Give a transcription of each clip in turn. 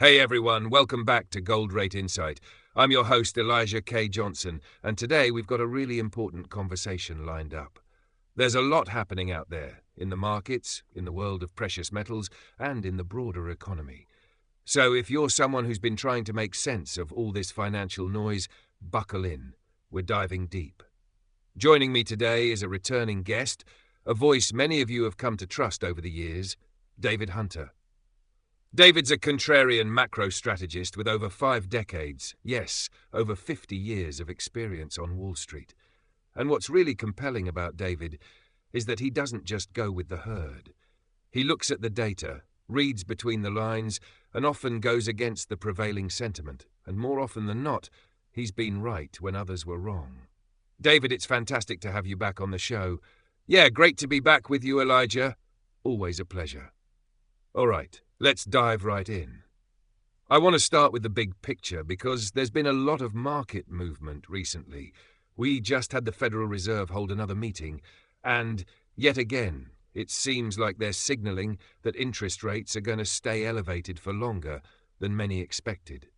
Hey everyone, welcome back to Gold Rate Insight. I'm your host Elijah K. Johnson, and today we've got a really important conversation lined up. There's a lot happening out there, in the markets, in the world of precious metals, and in the broader economy. So if you're someone who's been trying to make sense of all this financial noise, buckle in. We're diving deep. Joining me today is a returning guest, a voice many of you have come to trust over the years, David Hunter. David's a contrarian macro strategist with over 5 decades, yes, over 50 years of experience on Wall Street. And what's really compelling about David is that he doesn't just go with the herd. He looks at the data, reads between the lines, and often goes against the prevailing sentiment. And more often than not, he's been right when others were wrong. David, it's fantastic to have you back on the show. Yeah, great to be back with you, Elijah. Always a pleasure. All right. Let's dive right in. I want to start with the big picture because there's been a lot of market movement recently. We just had the Federal Reserve hold another meeting, and yet again, it seems like they're signaling that interest rates are going to stay elevated for longer than many expected.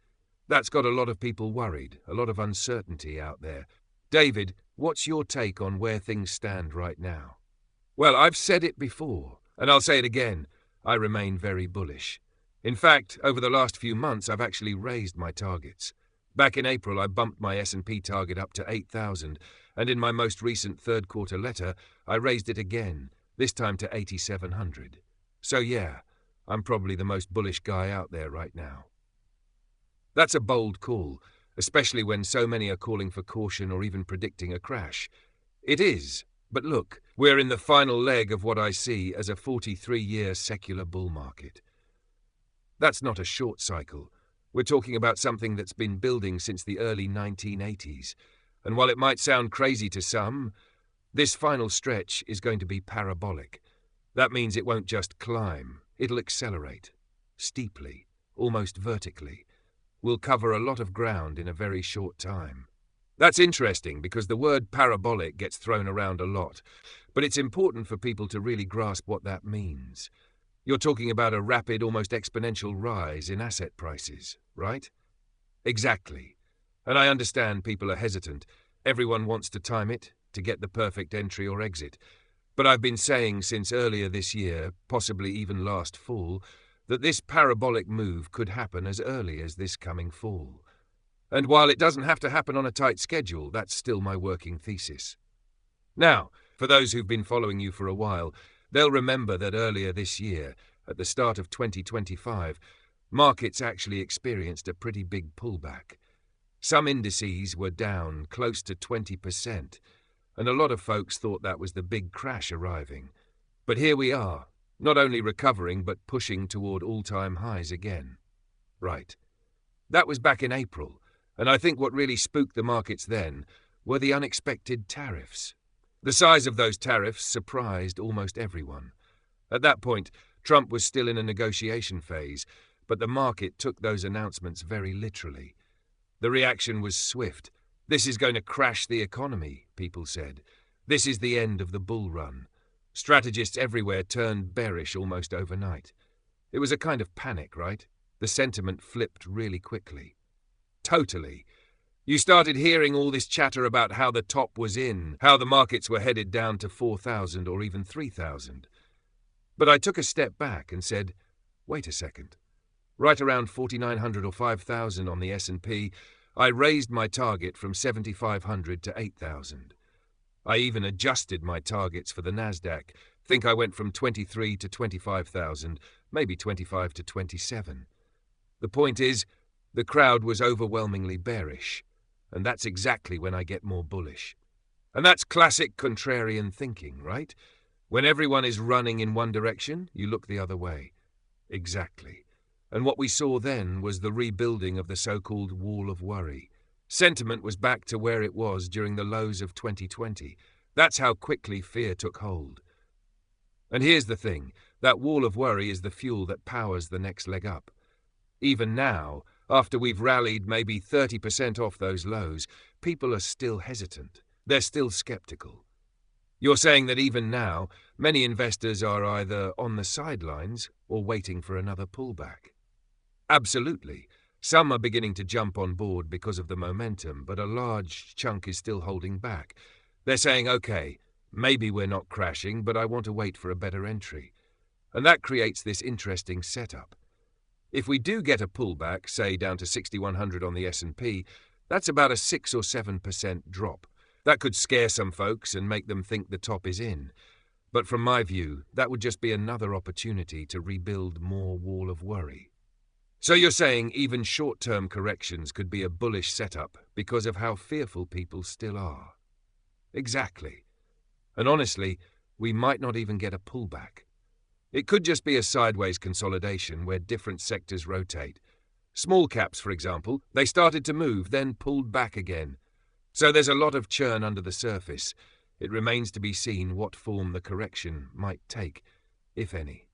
That's got a lot of people worried, a lot of uncertainty out there. David, what's your take on where things stand right now? Well, I've said it before, and I'll say it again. I remain very bullish. In fact, over the last few months, I've actually raised my targets. Back in April, I bumped my S&P target up to 8,000, and in my most recent third-quarter letter, I raised it again, this time to 8,700. So yeah, I'm probably the most bullish guy out there right now. That's a bold call, especially when so many are calling for caution or even predicting a crash. It is. But look, we're in the final leg of what I see as a 43-year secular bull market. That's not a short cycle. We're talking about something that's been building since the early 1980s. And while it might sound crazy to some, this final stretch is going to be parabolic. That means it won't just climb, it'll accelerate. Steeply, almost vertically. We'll cover a lot of ground in a very short time. That's interesting because the word parabolic gets thrown around a lot, but it's important for people to really grasp what that means. You're talking about a rapid, almost exponential rise in asset prices, right? Exactly. And I understand people are hesitant. Everyone wants to time it, to get the perfect entry or exit. But I've been saying since earlier this year, possibly even last fall, that this parabolic move could happen as early as this coming fall. And while it doesn't have to happen on a tight schedule, that's still my working thesis. Now, for those who've been following you for a while, they'll remember that earlier this year, at the start of 2025, markets actually experienced a pretty big pullback. Some indices were down close to 20%, and a lot of folks thought that was the big crash arriving. But here we are, not only recovering but pushing toward all-time highs again. Right. That was back in April. And I think what really spooked the markets then were the unexpected tariffs. The size of those tariffs surprised almost everyone. At that point, Trump was still in a negotiation phase, but the market took those announcements very literally. The reaction was swift. This is going to crash the economy, people said. This is the end of the bull run. Strategists everywhere turned bearish almost overnight. It was a kind of panic, right? The sentiment flipped really quickly. Totally. You started hearing all this chatter about how the top was in, how the markets were headed down to 4,000 or even 3,000. But I took a step back and said, wait a second. Right around 4,900 or 5,000 on the S&P, I raised my target from 7,500 to 8,000. I even adjusted my targets for the Nasdaq. Think I went from 23 to 25,000, maybe 25 to 27. The point is, the crowd was overwhelmingly bearish, and that's exactly when I get more bullish. And that's classic contrarian thinking, right? When everyone is running in one direction, you look the other way. Exactly. And what we saw then was the rebuilding of the so-called wall of worry. Sentiment was back to where it was during the lows of 2020. That's how quickly fear took hold. And here's the thing, that wall of worry is the fuel that powers the next leg up. Even now, after we've rallied maybe 30% off those lows, people are still hesitant. They're still skeptical. You're saying that even now, many investors are either on the sidelines or waiting for another pullback. Absolutely. Some are beginning to jump on board because of the momentum, but a large chunk is still holding back. They're saying, okay, maybe we're not crashing, but I want to wait for a better entry. And that creates this interesting setup. If we do get a pullback, say down to 6,100 on the S&P, that's about a 6 or 7% drop. That could scare some folks and make them think the top is in. But from my view, that would just be another opportunity to rebuild more wall of worry. So you're saying even short-term corrections could be a bullish setup because of how fearful people still are? Exactly. And honestly, we might not even get a pullback. It could just be a sideways consolidation where different sectors rotate. Small caps, for example, they started to move, then pulled back again. So there's a lot of churn under the surface. It remains to be seen what form the correction might take, if any.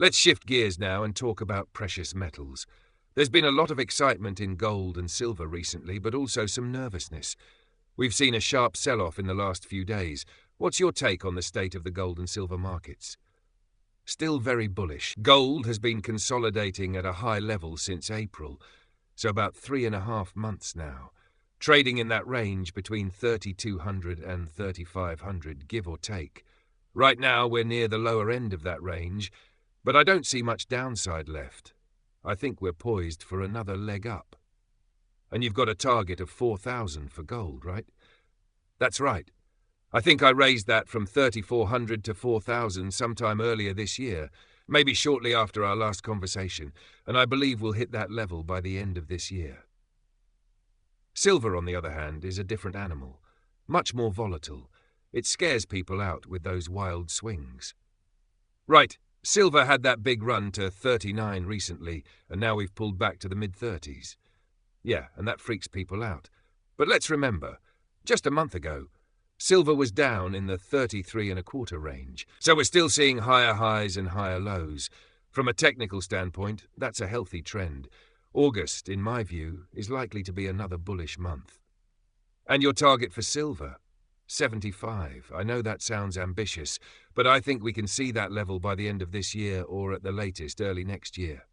Let's shift gears now and talk about precious metals. There's been a lot of excitement in gold and silver recently, but also some nervousness. We've seen a sharp sell-off in the last few days. What's your take on the state of the gold and silver markets? Still very bullish. Gold has been consolidating at a high level since April, so about 3.5 months now, trading in that range between 3,200 and 3,500, give or take. Right now, we're near the lower end of that range, but I don't see much downside left. I think we're poised for another leg up. And you've got a target of 4,000 for gold, right? That's right. I think I raised that from 3,400 to 4,000 sometime earlier this year, maybe shortly after our last conversation, and I believe we'll hit that level by the end of this year. Silver, on the other hand, is a different animal, much more volatile. It scares people out with those wild swings. Right. Silver had that big run to 39 recently, and now we've pulled back to the mid-30s. Yeah, and that freaks people out. But let's remember, just a month ago, silver was down in the 33.25 range, so we're still seeing higher highs and higher lows. From a technical standpoint, that's a healthy trend. August, in my view, is likely to be another bullish month. And your target for silver? 75. I know that sounds ambitious, but I think we can see that level by the end of this year or at the latest early next year.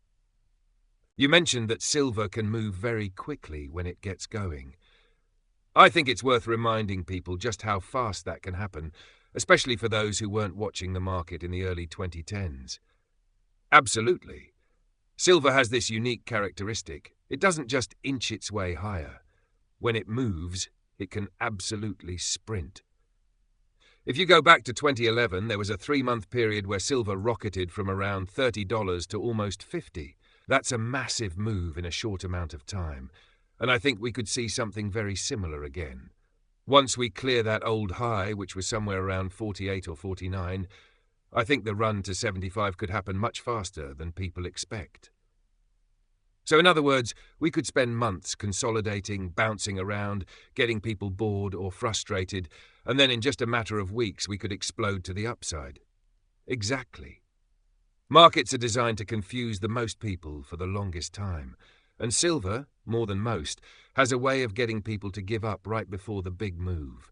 You mentioned that silver can move very quickly when it gets going. I think it's worth reminding people just how fast that can happen, especially for those who weren't watching the market in the early 2010s. Absolutely. Silver has this unique characteristic. It doesn't just inch its way higher. When it moves, it can absolutely sprint. If you go back to 2011, there was a 3-month period where silver rocketed from around $30 to almost $50. That's a massive move in a short amount of time, and I think we could see something very similar again. Once we clear that old high, which was somewhere around 48 or 49, I think the run to 75 could happen much faster than people expect. So in other words, we could spend months consolidating, bouncing around, getting people bored or frustrated, and then in just a matter of weeks we could explode to the upside. Exactly. Markets are designed to confuse the most people for the longest time, and silver, more than most, has a way of getting people to give up right before the big move.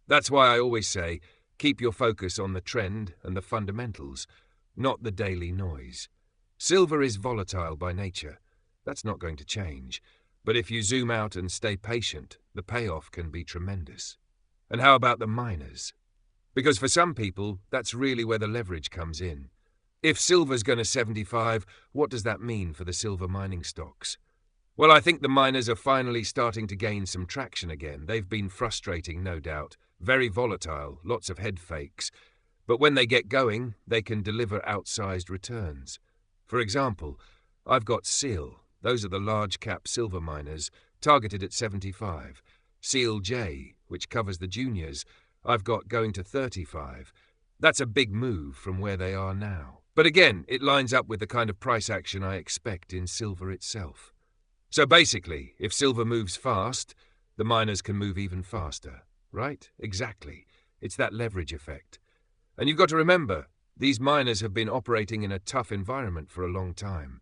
That's why I always say, keep your focus on the trend and the fundamentals, not the daily noise. Silver is volatile by nature. That's not going to change. But if you zoom out and stay patient, the payoff can be tremendous. And how about the miners? Because for some people, that's really where the leverage comes in. If silver's going to 75, what does that mean for the silver mining stocks? Well, I think the miners are finally starting to gain some traction again. They've been frustrating, no doubt. Very volatile, lots of head fakes. But when they get going, they can deliver outsized returns. For example, I've got SEAL. Those are the large-cap silver miners, targeted at 75. SEAL J, which covers the juniors, I've got going to 35. That's a big move from where they are now. But again, it lines up with the kind of price action I expect in silver itself. So basically, if silver moves fast, the miners can move even faster. Right? Exactly. It's that leverage effect. And you've got to remember, these miners have been operating in a tough environment for a long time.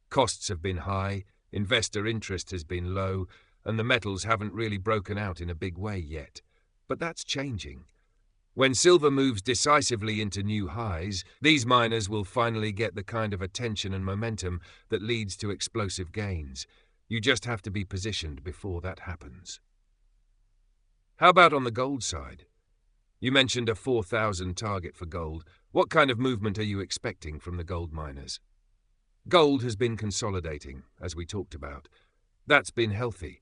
Costs have been high, investor interest has been low, and the metals haven't really broken out in a big way yet. But that's changing. When silver moves decisively into new highs, these miners will finally get the kind of attention and momentum that leads to explosive gains. You just have to be positioned before that happens. How about on the gold side? You mentioned a 4,000 target for gold. What kind of movement are you expecting from the gold miners? Gold has been consolidating, as we talked about. That's been healthy.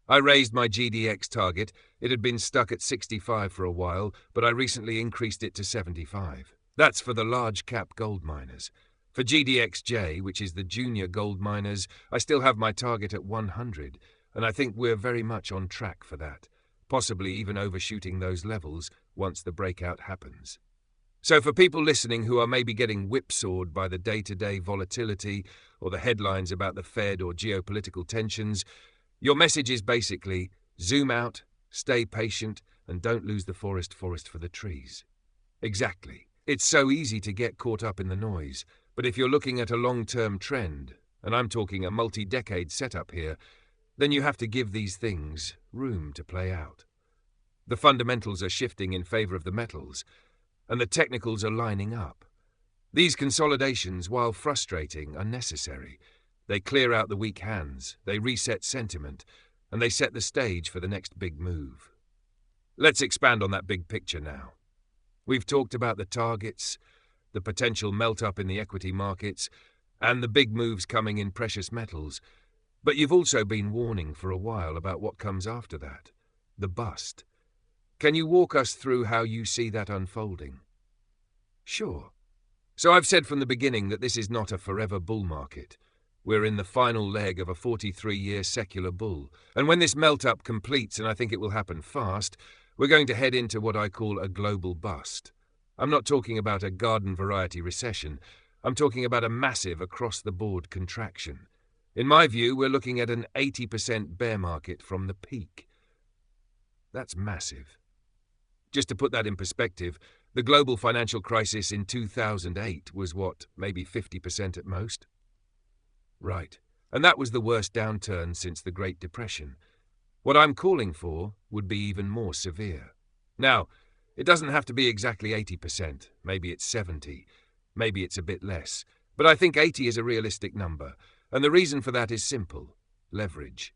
I raised my GDX target. It had been stuck at 65 for a while, but I recently increased it to 75. That's for the large-cap gold miners. For GDXJ, which is the junior gold miners, I still have my target at 100, and I think we're very much on track for that, possibly even overshooting those levels once the breakout happens. So for people listening who are maybe getting whipsawed by the day-to-day volatility or the headlines about the Fed or geopolitical tensions, your message is basically, zoom out, stay patient, and don't lose the forest for the trees. Exactly. It's so easy to get caught up in the noise, but if you're looking at a long-term trend, and I'm talking a multi-decade setup here, then you have to give these things room to play out. The fundamentals are shifting in favor of the metals, and the technicals are lining up. These consolidations, while frustrating, are necessary. They clear out the weak hands, they reset sentiment, and they set the stage for the next big move. Let's expand on that big picture now. We've talked about the targets, the potential melt-up in the equity markets, and the big moves coming in precious metals. But you've also been warning for a while about what comes after that, the bust. Can you walk us through how you see that unfolding? Sure. So I've said from the beginning that this is not a forever bull market. We're in the final leg of a 43-year secular bull, and when this melt-up completes, and I think it will happen fast, we're going to head into what I call a global bust. I'm not talking about a garden-variety recession. I'm talking about a massive across-the-board contraction. In my view, we're looking at an 80% bear market from the peak. That's massive. Just to put that in perspective, the global financial crisis in 2008 was what, maybe 50% at most? Right, and that was the worst downturn since the Great Depression. What I'm calling for would be even more severe. Now, it doesn't have to be exactly 80%, maybe it's 70, maybe it's a bit less, but I think 80 is a realistic number, and the reason for that is simple: leverage.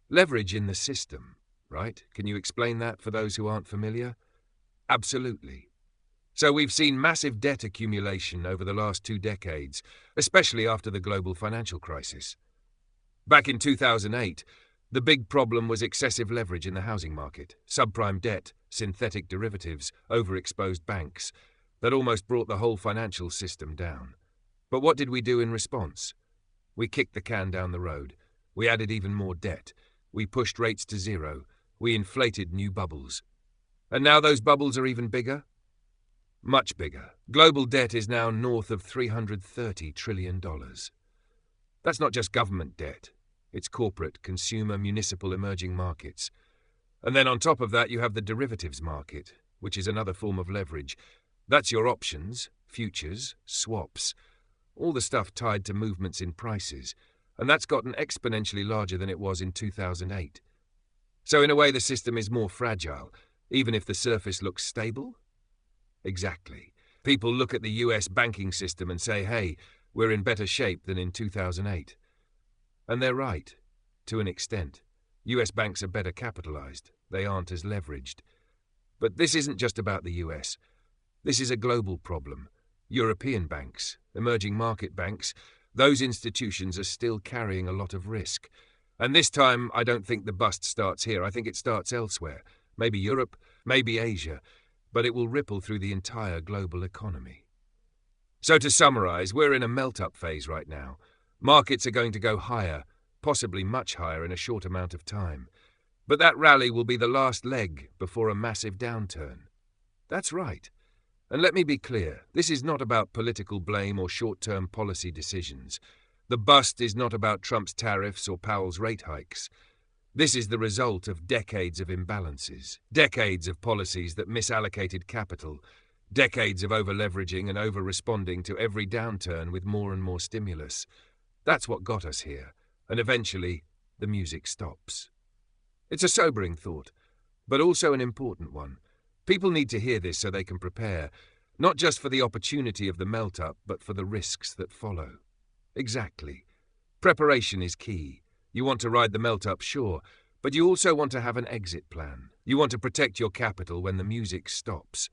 Leverage in the system, right? Can you explain that for those who aren't familiar? Absolutely. So we've seen massive debt accumulation over the last 2 decades, especially after the global financial crisis. Back in 2008, the big problem was excessive leverage in the housing market, subprime debt, synthetic derivatives, overexposed banks. That almost brought the whole financial system down. But what did we do in response? We kicked the can down the road. We added even more debt. We pushed rates to zero. We inflated new bubbles. And now those bubbles are even bigger? Much bigger. Global debt is now north of $330 trillion. That's not just government debt. It's corporate, consumer, municipal, emerging markets. And then on top of that, you have the derivatives market, which is another form of leverage. That's your options, futures, swaps, all the stuff tied to movements in prices. And that's gotten exponentially larger than it was in 2008. So in a way, the system is more fragile, even if the surface looks stable? Exactly. People look at the US banking system and say, hey, we're in better shape than in 2008. And they're right, to an extent. US banks are better capitalized. They aren't as leveraged. But this isn't just about the US. This is a global problem. European banks, emerging market banks, those institutions are still carrying a lot of risk. And this time, I don't think the bust starts here. I think it starts elsewhere. Maybe Europe, maybe Asia. But it will ripple through the entire global economy. So to summarize, we're in a melt-up phase right now. Markets are going to go higher, possibly much higher in a short amount of time. But that rally will be the last leg before a massive downturn. That's right. And let me be clear, this is not about political blame or short-term policy decisions. The bust is not about Trump's tariffs or Powell's rate hikes. This is the result of decades of imbalances, decades of policies that misallocated capital, decades of over-leveraging and over-responding to every downturn with more and more stimulus. That's what got us here, and eventually the music stops. It's a sobering thought, but also an important one. People need to hear this so they can prepare, not just for the opportunity of the melt-up, but for the risks that follow. Exactly. Preparation is key. You want to ride the melt-up, sure, but you also want to have an exit plan. You want to protect your capital when the music stops.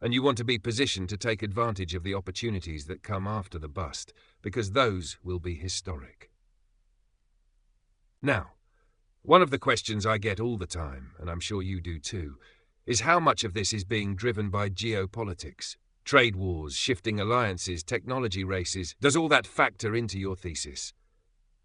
And you want to be positioned to take advantage of the opportunities that come after the bust, because those will be historic. Now, one of the questions I get all the time, and I'm sure you do too, is how much of this is being driven by geopolitics? Trade wars, shifting alliances, technology races, does all that factor into your thesis?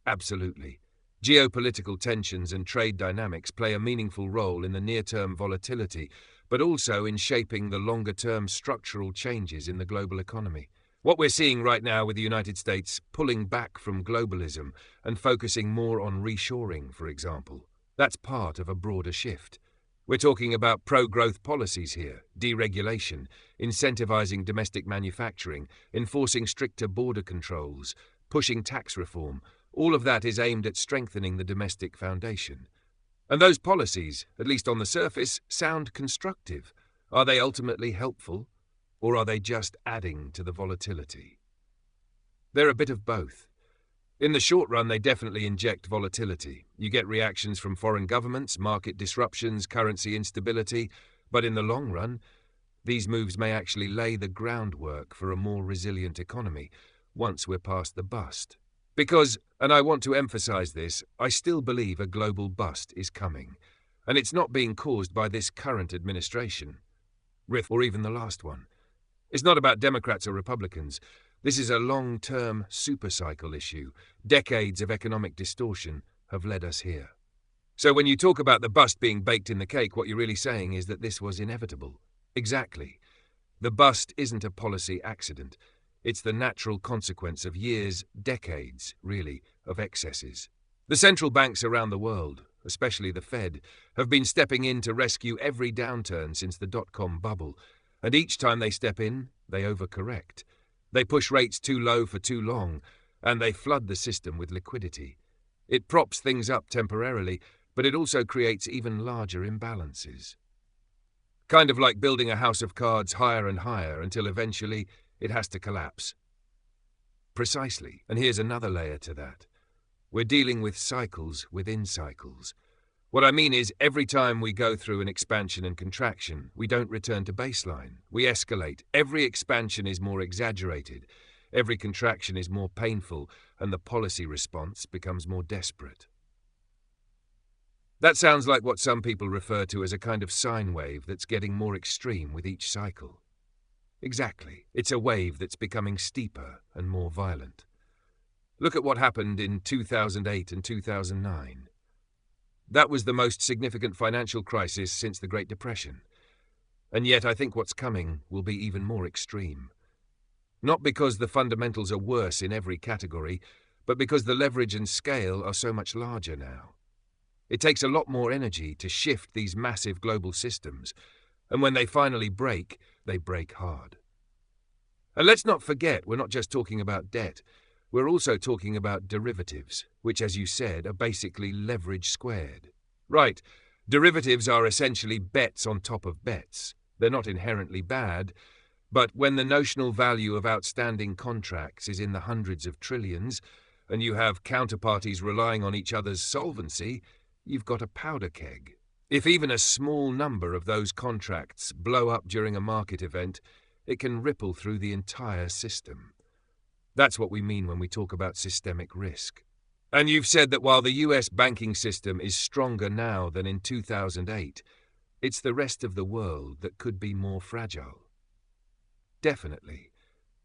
Absolutely. Geopolitical tensions and trade dynamics play a meaningful role in the near-term volatility, but also in shaping the longer-term structural changes in the global economy. What we're seeing right now with the United States pulling back from globalism and focusing more on reshoring, for example, that's part of a broader shift. We're talking about pro-growth policies here, deregulation, incentivizing domestic manufacturing, enforcing stricter border controls, pushing tax reform. All of that is aimed at strengthening the domestic foundation. And those policies, at least on the surface, sound constructive. Are they ultimately helpful, or are they just adding to the volatility? They're a bit of both. In the short run, they definitely inject volatility. You get reactions from foreign governments, market disruptions, currency instability, but in the long run, these moves may actually lay the groundwork for a more resilient economy once we're past the bust. Because, and I want to emphasize this, I still believe a global bust is coming, and it's not being caused by this current administration, or even the last one. It's not about Democrats or Republicans. This is a long-term supercycle issue. Decades of economic distortion have led us here. So when you talk about the bust being baked in the cake, what you're really saying is that this was inevitable. Exactly. The bust isn't a policy accident. It's the natural consequence of years, decades, really, of excesses. The central banks around the world, especially the Fed, have been stepping in to rescue every downturn since the dot-com bubble, and each time they step in, they overcorrect. They push rates too low for too long, and they flood the system with liquidity. It props things up temporarily, but it also creates even larger imbalances. Kind of like building a house of cards higher and higher until eventually it has to collapse. Precisely, and here's another layer to that. We're dealing with cycles within cycles. What I mean is, every time we go through an expansion and contraction, we don't return to baseline. We escalate. Every expansion is more exaggerated. Every contraction is more painful, and the policy response becomes more desperate. That sounds like what some people refer to as a kind of sine wave that's getting more extreme with each cycle. Exactly. It's a wave that's becoming steeper and more violent. Look at what happened in 2008 and 2009. That was the most significant financial crisis since the Great Depression. And yet I think what's coming will be even more extreme. Not because the fundamentals are worse in every category, but because the leverage and scale are so much larger now. It takes a lot more energy to shift these massive global systems, and when they finally break, they break hard. And let's not forget, we're not just talking about debt. We're also talking about derivatives, which, as you said, are basically leverage squared. Right, derivatives are essentially bets on top of bets. They're not inherently bad, but when the notional value of outstanding contracts is in the hundreds of trillions, and you have counterparties relying on each other's solvency, you've got a powder keg. If even a small number of those contracts blow up during a market event, it can ripple through the entire system. That's what we mean when we talk about systemic risk. And you've said that while the US banking system is stronger now than in 2008, it's the rest of the world that could be more fragile. Definitely.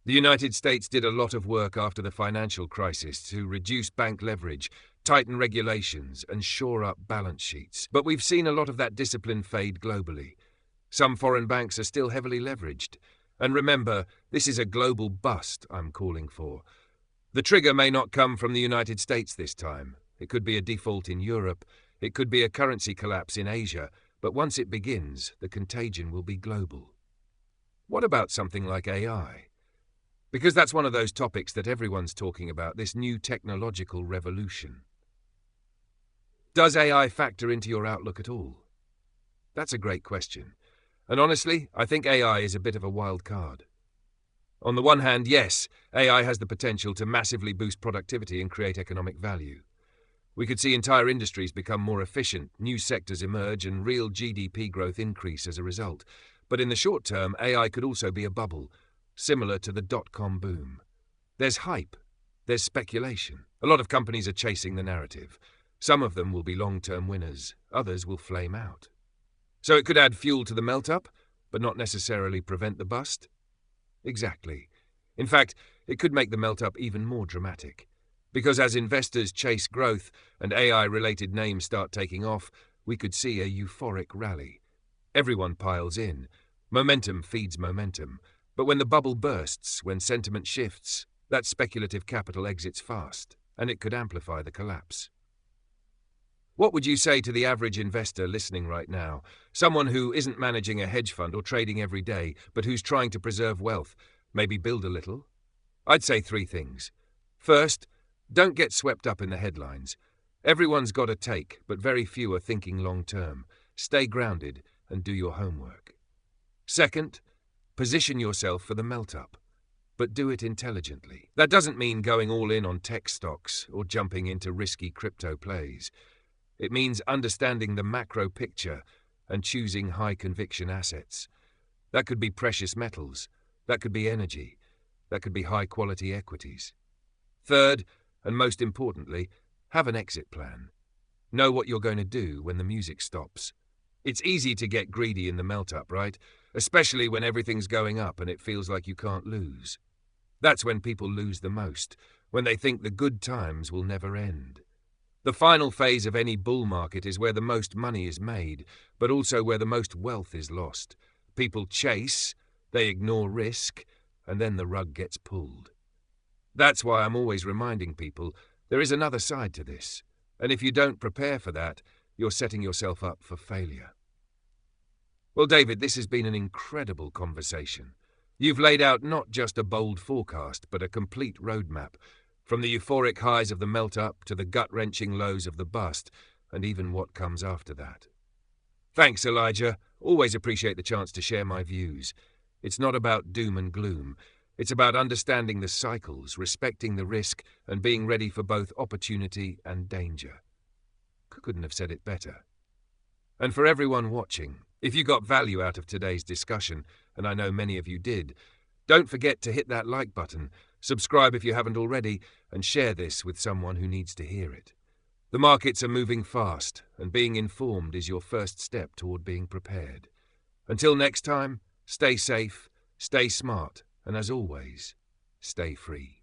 The United States did a lot of work after the financial crisis to reduce bank leverage, tighten regulations, and shore up balance sheets. But we've seen a lot of that discipline fade globally. Some foreign banks are still heavily leveraged. And remember, this is a global bust I'm calling for. The trigger may not come from the United States this time. It could be a default in Europe. It could be a currency collapse in Asia. But once it begins, the contagion will be global. What about something like AI? Because that's one of those topics that everyone's talking about, this new technological revolution. Does AI factor into your outlook at all? That's a great question. And honestly, I think AI is a bit of a wild card. On the one hand, yes, AI has the potential to massively boost productivity and create economic value. We could see entire industries become more efficient, new sectors emerge, and real GDP growth increase as a result. But in the short term, AI could also be a bubble, similar to the dot-com boom. There's hype. There's speculation. A lot of companies are chasing the narrative. Some of them will be long-term winners. Others will flame out. So it could add fuel to the melt-up, but not necessarily prevent the bust? Exactly. In fact, it could make the melt-up even more dramatic. Because as investors chase growth and AI-related names start taking off, we could see a euphoric rally. Everyone piles in. Momentum feeds momentum. But when the bubble bursts, when sentiment shifts, that speculative capital exits fast, and it could amplify the collapse. What would you say to the average investor listening right now? Someone who isn't managing a hedge fund or trading every day, but who's trying to preserve wealth, maybe build a little? I'd say 3 things. First, don't get swept up in the headlines. Everyone's got a take, but very few are thinking long-term. Stay grounded and do your homework. Second, position yourself for the melt-up, but do it intelligently. That doesn't mean going all in on tech stocks or jumping into risky crypto plays. It means understanding the macro picture and choosing high-conviction assets. That could be precious metals. That could be energy. That could be high-quality equities. Third, and most importantly, have an exit plan. Know what you're going to do when the music stops. It's easy to get greedy in the melt-up, right? Especially when everything's going up and it feels like you can't lose. That's when people lose the most, when they think the good times will never end. The final phase of any bull market is where the most money is made, but also where the most wealth is lost. People chase, they ignore risk, and then the rug gets pulled. That's why I'm always reminding people there is another side to this, and if you don't prepare for that, you're setting yourself up for failure. Well, David, this has been an incredible conversation. You've laid out not just a bold forecast, but a complete roadmap, from the euphoric highs of the melt-up to the gut-wrenching lows of the bust, and even what comes after that. Thanks, Elijah. Always appreciate the chance to share my views. It's not about doom and gloom. It's about understanding the cycles, respecting the risk, and being ready for both opportunity and danger. Couldn't have said it better. And for everyone watching, if you got value out of today's discussion, and I know many of you did, don't forget to hit that like button, subscribe if you haven't already, and share this with someone who needs to hear it. The markets are moving fast, and being informed is your first step toward being prepared. Until next time, stay safe, stay smart, and as always, stay free.